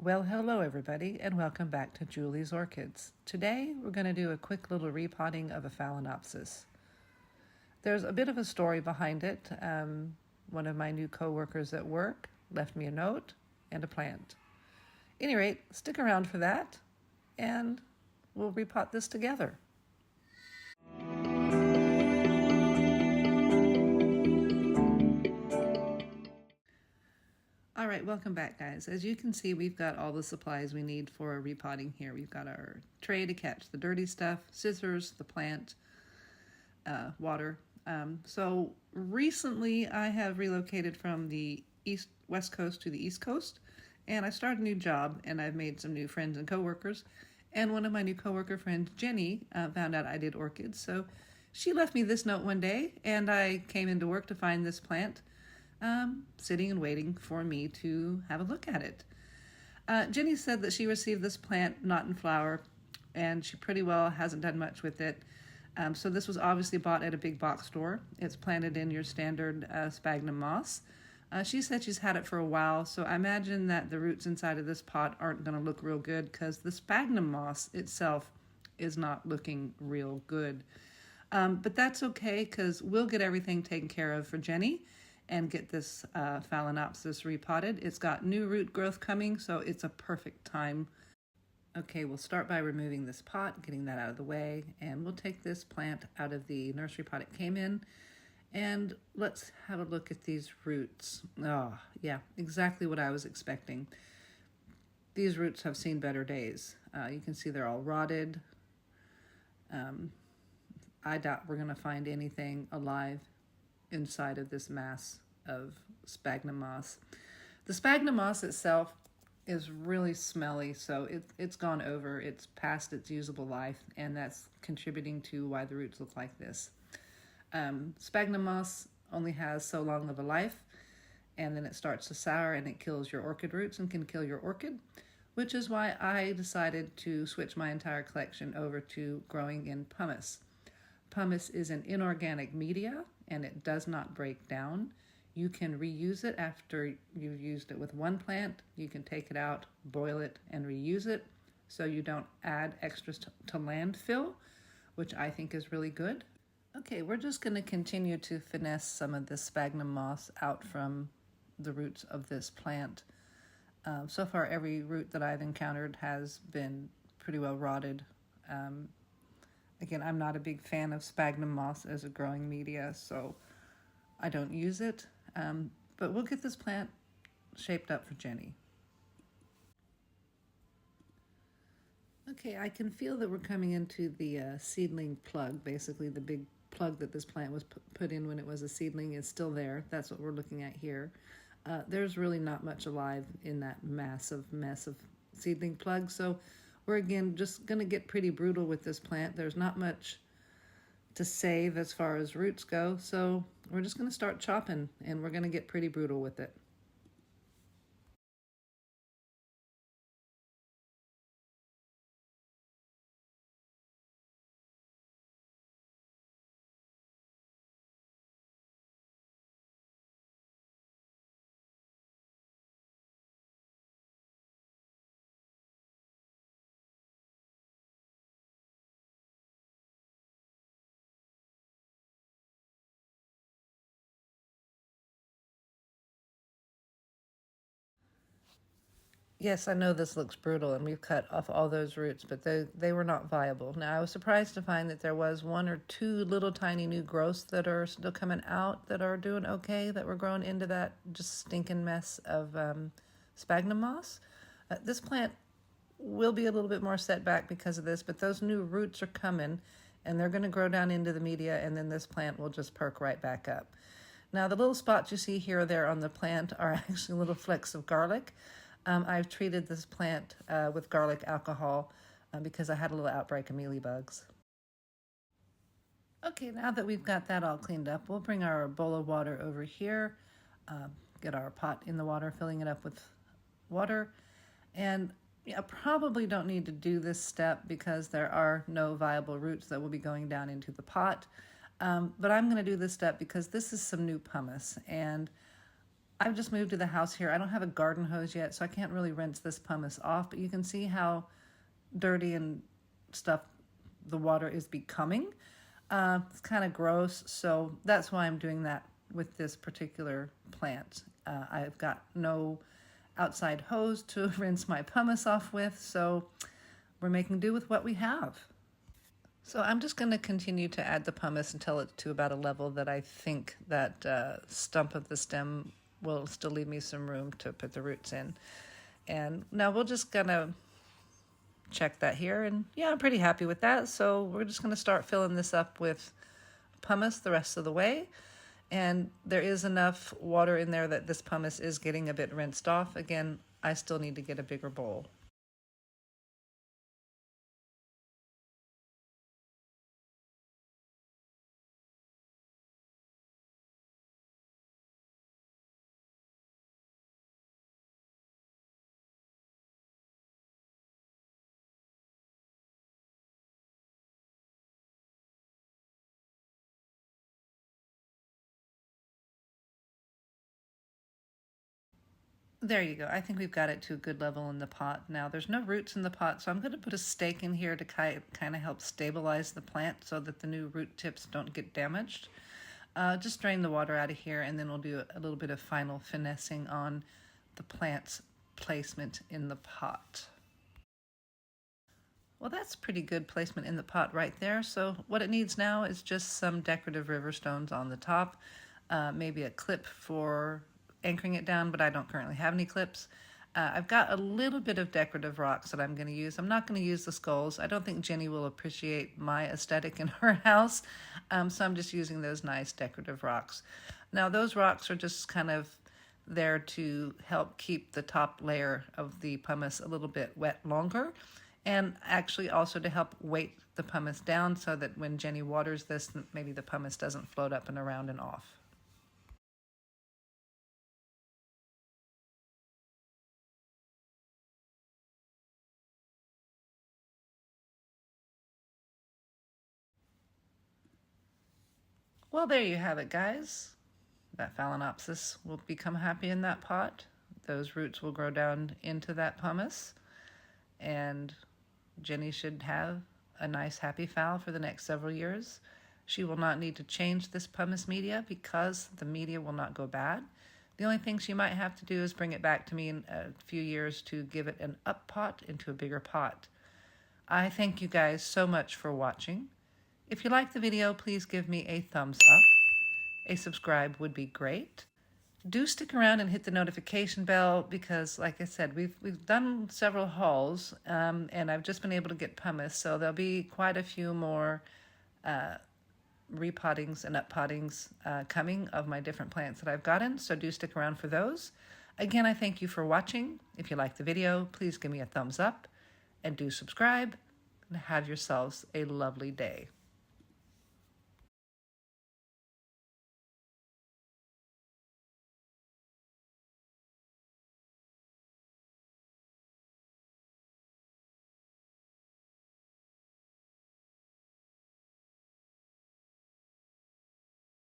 Well, hello everybody, and welcome back to Julie's Orchids. Today, we're going to do a quick little repotting of a phalaenopsis. There's a bit of a story behind it. One of my new coworkers at work left me a note and a plant. At any rate, stick around for that, and we'll repot this together. All right, welcome back, guys. As you can see, we've got all the supplies we need for repotting here. We've got our tray to catch the dirty stuff, scissors, the plant, water. So recently, I have relocated from the west coast to the east coast, and I started a new job, and I've made some new friends and coworkers. And one of my new coworker friends, Jenny, found out I did orchids, so she left me this note one day, and I came into work to find this plant. Sitting and waiting for me to have a look at it. Jenny said that she received this plant not in flower, and she pretty well hasn't done much with it. So this was obviously bought at a big box store. It's planted in your standard sphagnum moss. She said she's had it for a while, so I imagine that the roots inside of this pot aren't going to look real good because the sphagnum moss itself is not looking real good. But that's okay because we'll get everything taken care of for Jenny and get this phalaenopsis repotted. It's got new root growth coming, so it's a perfect time. Okay, we'll start by removing this pot, getting that out of the way, and we'll take this plant out of the nursery pot it came in, and let's have a look at these roots. Oh, yeah, exactly what I was expecting. These roots have seen better days. You can see they're all rotted. I doubt we're going to find anything alive inside of this mass of sphagnum moss. The sphagnum moss itself is really smelly, so it's gone over. It's past its usable life, and that's contributing to why the roots look like this. Sphagnum moss only has so long of a life, and then it starts to sour and it kills your orchid roots and can kill your orchid, which is why I decided to switch my entire collection over to growing in pumice. Pumice is an inorganic media, and it does not break down. You can reuse it after you've used it with one plant. You can take it out, boil it, and reuse it so you don't add extras to landfill, which I think is really good. Okay, we're just going to continue to finesse some of this sphagnum moss out from the roots of this plant. So far, every root that I've encountered has been pretty well rotted. Again, I'm not a big fan of sphagnum moss as a growing media, so I don't use it. But we'll get this plant shaped up for Jenny. Okay, I can feel that we're coming into the seedling plug. Basically, the big plug that this plant was put in when it was a seedling is still there. That's what we're looking at here. There's really not much alive in that massive mess of seedling plug, so we're again just going to get pretty brutal with this plant. There's not much to save as far as roots go, so we're just going to start chopping, and we're going to get pretty brutal with it. Yes, I know this looks brutal, and we've cut off all those roots, but they were not viable. Now, I was surprised to find that there was one or two little tiny new growths that are still coming out that are doing okay, that were grown into that just stinking mess of sphagnum moss. This plant will be a little bit more set back because of this, but those new roots are coming, and they're going to grow down into the media, and then this plant will just perk right back up. Now, the little spots you see here or there on the plant are actually little flecks of garlic. I've treated this plant with garlic alcohol because I had a little outbreak of mealybugs. Okay, now that we've got that all cleaned up, we'll bring our bowl of water over here, get our pot in the water, filling it up with water. And I probably don't need to do this step because there are no viable roots that will be going down into the pot. But I'm going to do this step because this is some new pumice, and I've just moved to the house here. I don't have a garden hose yet, so I can't really rinse this pumice off, but you can see how dirty and stuff the water is becoming. It's kind of gross, so that's why I'm doing that with this particular plant. I've got no outside hose to rinse my pumice off with, so we're making do with what we have. So I'm just going to continue to add the pumice until it's to about a level that I think that stump of the stem will still leave me some room to put the roots in. And now we're just going to check that here, and yeah, I'm pretty happy with that. So we're just going to start filling this up with pumice the rest of the way. And there is enough water in there that this pumice is getting a bit rinsed off. Again, I still need to get a bigger bowl. There you go. I think we've got it to a good level in the pot. Now there's no roots in the pot, so I'm going to put a stake in here to kind of help stabilize the plant so that the new root tips don't get damaged. Just drain the water out of here, and then we'll do a little bit of final finessing on the plant's placement in the pot. Well, that's pretty good placement in the pot right there. So what it needs now is just some decorative river stones on the top, maybe a clip for anchoring it down, but I don't currently have any clips. I've got a little bit of decorative rocks that I'm going to use. I'm not going to use the skulls. I don't think Jenny will appreciate my aesthetic in her house, so I'm just using those nice decorative rocks. Now those rocks are just kind of there to help keep the top layer of the pumice a little bit wet longer, and actually also to help weight the pumice down so that when Jenny waters this, maybe the pumice doesn't float up and around and off. Well, there you have it, guys. That Phalaenopsis will become happy in that pot. Those roots will grow down into that pumice, and Jenny should have a nice happy phal for the next several years. She will not need to change this pumice media because the media will not go bad. The only thing she might have to do is bring it back to me in a few years to give it an up pot into a bigger pot. I thank you guys so much for watching. If you liked the video, please give me a thumbs up. A subscribe would be great. Do stick around and hit the notification bell because, like I said, we've done several hauls, and I've just been able to get pumice, so there'll be quite a few more repottings and uppottings coming of my different plants that I've gotten, so do stick around for those. Again, I thank you for watching. If you liked the video, please give me a thumbs up and do subscribe, and have yourselves a lovely day.